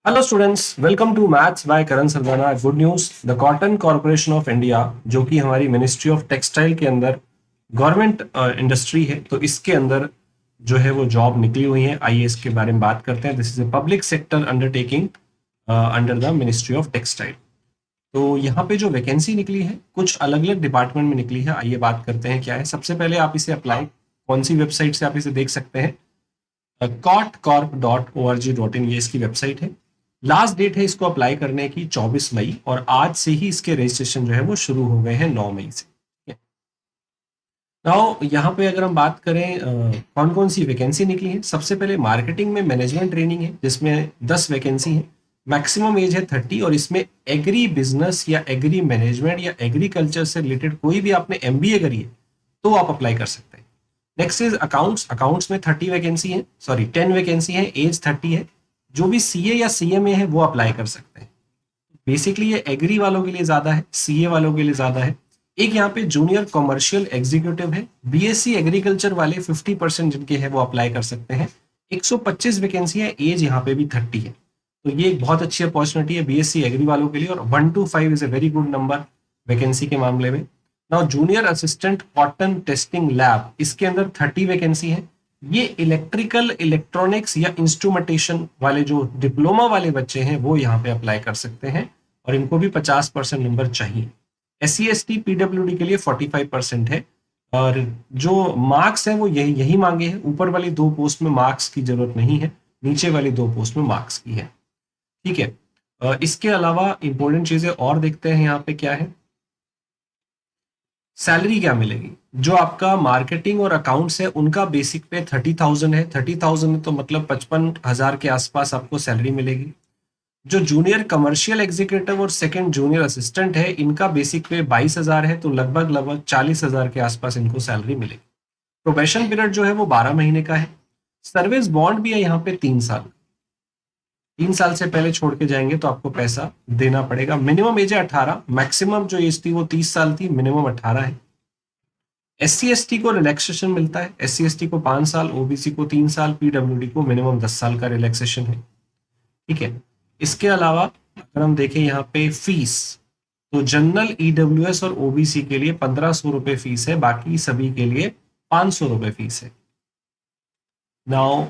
Hello students, welcome to maths by Karan Sardana. Good news, the cotton corporation of India, जो कि हमारी ministry of textile के अंदर government industry है, तो इसके अंदर जो है वो जॉब निकली हुई है। आइए इसके बारे में बात करते हैं। This is a public sector undertaking under the ministry of textile. तो यहाँ पे जो वैकेंसी निकली है कुछ अलग अलग डिपार्टमेंट में निकली है। आइए बात करते हैं क्या है। सबसे पहले आप इसे अप्लाई कौन सी वेबसाइट से आप इसे देख सकते हैं। kotcorp.org.in ये इसकी वेबसाइट है। लास्ट डेट है इसको अप्लाई करने की 24 मई, और आज से ही इसके रजिस्ट्रेशन जो है वो शुरू हो गए हैं 9 मई से। नाउ यहाँ पे अगर हम बात करें कौन कौन सी वैकेंसी निकली है। सबसे पहले मार्केटिंग में मैनेजमेंट ट्रेनिंग है, जिसमें 10 वैकेंसी है। मैक्सिमम एज है 30, और इसमें एग्री बिजनेस या एग्री मैनेजमेंट या एग्रीकल्चर से रिलेटेड कोई भी आपने एमबीए करी है तो आप अप्लाई कर सकते हैं। Next is accounts. अकाउंट्स में 30 वैकेंसी है, सॉरी 10 वैकेंसी है, एज 30 है। जो भी सीए या सीएमए है वो अप्लाई कर सकते हैं। बेसिकली ये एग्री वालों के लिए ज्यादा है, सीए वालों के लिए ज्यादा है। एक यहाँ पे जूनियर कमर्शियल एग्जीक्यूटिव है। बीएससी एग्रीकल्चर वाले 50% जिनके हैं वो अप्लाई कर सकते हैं। 125 वैकेंसी है, एज यहाँ पे भी 30 है। तो ये एक बहुत अच्छी अपॉर्चुनिटी है बीएससी एग्री वालों के लिए, और 125 is a very good number vacancy के मामले में। Now junior assistant cotton testing lab, इसके अंदर 30 वैकेंसी है। ये इलेक्ट्रिकल इलेक्ट्रॉनिक्स या इंस्ट्रूमेंटेशन वाले जो डिप्लोमा वाले बच्चे हैं वो यहाँ पे अप्लाई कर सकते हैं, और इनको भी 50% नंबर चाहिए। S C S T PWD के लिए 45% है, और जो मार्क्स है वो यही यही मांगे हैं। ऊपर वाली 2 पोस्ट में मार्क्स की जरूरत नहीं है, नीचे वाली 2 पोस्ट में मार्क्स की है। ठीक है। इसके अलावा इंपॉर्टेंट चीजें और देखते हैं यहाँ पे क्या है। सैलरी क्या मिलेगी। जो आपका मार्केटिंग और अकाउंट्स है उनका बेसिक पे 30,000 है। 30,000 है तो मतलब 55,000 के आसपास आपको सैलरी मिलेगी। जो जूनियर कमर्शियल एग्जीक्यूटिव और सेकंड जूनियर असिस्टेंट है, इनका बेसिक पे 22,000 है, तो लगभग लगभग 40,000 के आसपास इनको सैलरी मिलेगी। प्रोबेशन पीरियड जो है वो 12 महीने का है। सर्विस बॉन्ड भी है यहाँ पे 3 साल। 3 साल से पहले छोड़ के जाएंगे तो आपको पैसा देना पड़ेगा। मिनिमम एज है 18, मैक्सिमम जो एज थी वो 30 साल थी, मिनिमम 18 है। एस सी एस टी को रिलैक्सेशन मिलता है। एस सी एस टी को 5 साल, ओबीसी को 3 साल, पीडब्ल्यूडी को मिनिमम 10 साल का रिलैक्सेशन है। ठीक है। इसके अलावा अगर हम देखें यहाँ पे फीस, तो जनरल ईडब्ल्यूएस और ओबीसी के लिए 1,500 रुपए फीस है, बाकी सभी के लिए 500 रुपए फीस है। नाउ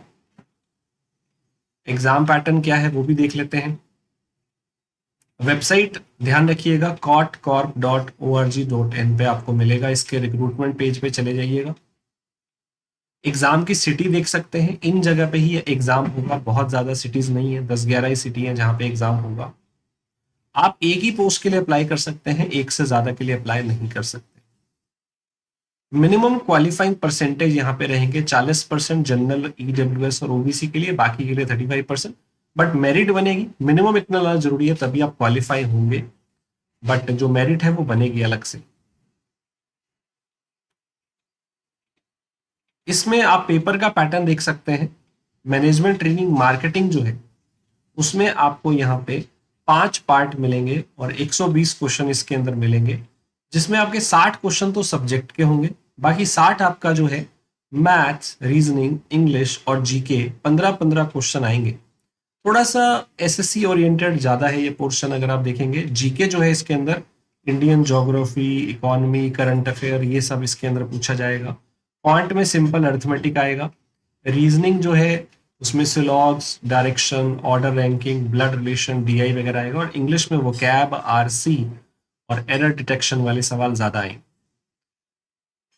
एग्जाम पैटर्न क्या है वो भी देख लेते हैं। वेबसाइट ध्यान रखिएगा, kotcorp.org.in पे आपको मिलेगा। इसके रिक्रूटमेंट पेज पे चले जाइएगा। एग्जाम की सिटी देख सकते हैं, इन जगह पे ही एग्जाम होगा। बहुत ज्यादा सिटीज नहीं है, 10-11 ही सिटी है जहां पे एग्जाम होगा। आप एक ही पोस्ट के लिए अप्लाई कर सकते हैं, एक से ज्यादा के लिए अप्लाई नहीं कर सकते। मिनिमम क्वालिफाइंग परसेंटेज यहाँ पे रहेंगे 40% जनरल ईडब्ल्यूएस और ओबीसी के लिए, बाकी के लिए 35%। बट मेरिट बनेगी, मिनिमम इतना लाना जरूरी है तभी आप क्वालिफाई होंगे, बट जो मेरिट है वो बनेगी अलग से। इसमें आप पेपर का पैटर्न देख सकते हैं। मैनेजमेंट ट्रेनिंग मार्केटिंग जो है उसमें आपको यहाँ पे 5 पार्ट मिलेंगे और 120 क्वेश्चन इसके अंदर मिलेंगे, जिसमें आपके 60 क्वेश्चन तो सब्जेक्ट के होंगे, बाकी 60 आपका जो है मैथ्स, रीजनिंग, इंग्लिश और जीके 15-15 क्वेश्चन आएंगे। थोड़ा सा एसएससी ओरिएंटेड ज्यादा है ये पोर्शन। अगर आप देखेंगे जीके जो है इसके अंदर Indian geography, economy, current affair, ये सब इसके अंदर पूछा जाएगा। पॉइंट में सिंपल अरिथमेटिक आएगा। रीजनिंग जो है उसमें syllogisms, direction, order ranking, blood relation, DI वगैरह आएगा। और इंग्लिश में वोकैब, आरसी और एरर डिटेक्शन वाले सवाल ज्यादा आएंगे।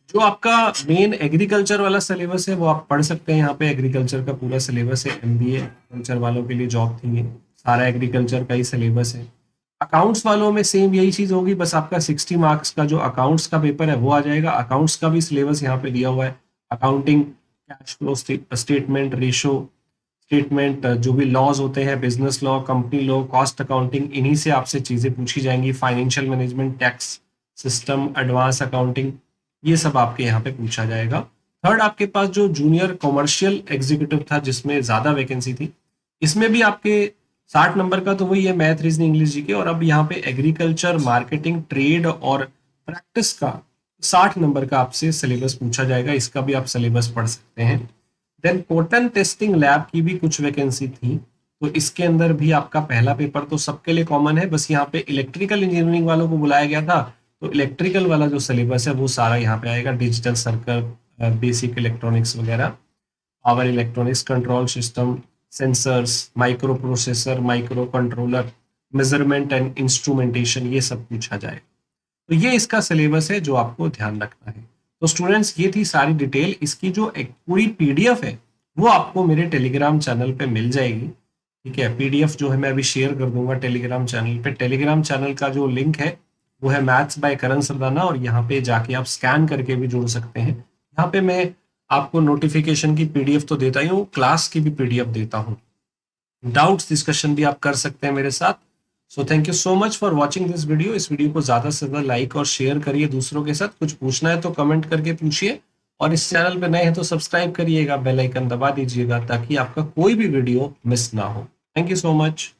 जो आपका मेन एग्रीकल्चर वाला सिलेबस है वो आप पढ़ सकते हैं। यहाँ पे एग्रीकल्चर का पूरा सिलेबस है। एमबीए कल्चर वालों के लिए जॉब थी ये, सारा एग्रीकल्चर का ही सिलेबस है। अकाउंट्स वालों में सेम यही चीज होगी, बस आपका 60 मार्क्स का जो अकाउंट्स का पेपर है वो आ जाएगा। अकाउंट्स का भी सिलेबस यहाँ पे दिया हुआ है। Accounting, cash flow statement, ratio statement, जो भी लॉज होते हैं, business law, company law, cost accounting, इन्हीं से आपसे चीजें पूछी जाएंगी। Financial management, tax system, advance accounting, ये सब आपके यहाँ पे पूछा जाएगा। थर्ड, आपके पास जो जूनियर कॉमर्शियल एग्जीक्यूटिव था जिसमें ज्यादा वैकेंसी थी, इसमें भी आपके 60 नंबर का तो वही है, मैथ, रीजनिंग, इंग्लिश, जीके। और अब यहाँ पे एग्रीकल्चर, मार्केटिंग, ट्रेड और प्रैक्टिस का 60 नंबर का आपसे सिलेबस पूछा जाएगा। इसका भी आप सिलेबस पढ़ सकते हैं। देन कॉटन टेस्टिंग लैब की भी कुछ वैकेंसी थी, तो इसके अंदर भी आपका पहला पेपर तो सबके लिए कॉमन है, बस यहाँ पे इलेक्ट्रिकल इंजीनियरिंग वालों को बुलाया गया था, तो इलेक्ट्रिकल वाला जो सिलेबस है वो सारा यहाँ पे आएगा, डिजिटल सर्किट, बेसिक इलेक्ट्रॉनिक्स वगैरह, power electronics, control system, sensors, micro processor, micro controller, measurement and instrumentation, ये सब पूछा जाए। तो ये इसका सिलेबस है जो आपको ध्यान रखना है। तो स्टूडेंट्स ये थी सारी डिटेल, इसकी जो एक पूरी पीडीएफ है वो आपको मेरे टेलीग्राम चैनल पे मिल जाएगी। ठीक है, पीडीएफ जो है मैं अभी शेयर कर दूंगा टेलीग्राम चैनल पे। टेलीग्राम चैनल का जो लिंक है वो है मैथ्स बाय करण सरदाना, और यहाँ पे जाके आप स्कैन करके भी जुड़ सकते हैं। यहाँ पे मैं आपको नोटिफिकेशन की पीडीएफ तो देता ही हूँ, क्लास की भी पीडीएफ देता हूँ। डाउट्स डिस्कशन भी आप कर सकते हैं मेरे साथ। So thank you so much for watching this video. इस वीडियो को ज्यादा से ज्यादा लाइक और शेयर करिए दूसरों के साथ। कुछ पूछना है तो कमेंट करके पूछिए, और इस चैनल पे नए हैं तो सब्सक्राइब करिएगा, बेल आइकन दबा दीजिएगा ताकि आपका कोई भी वीडियो मिस ना हो। Thank you so much.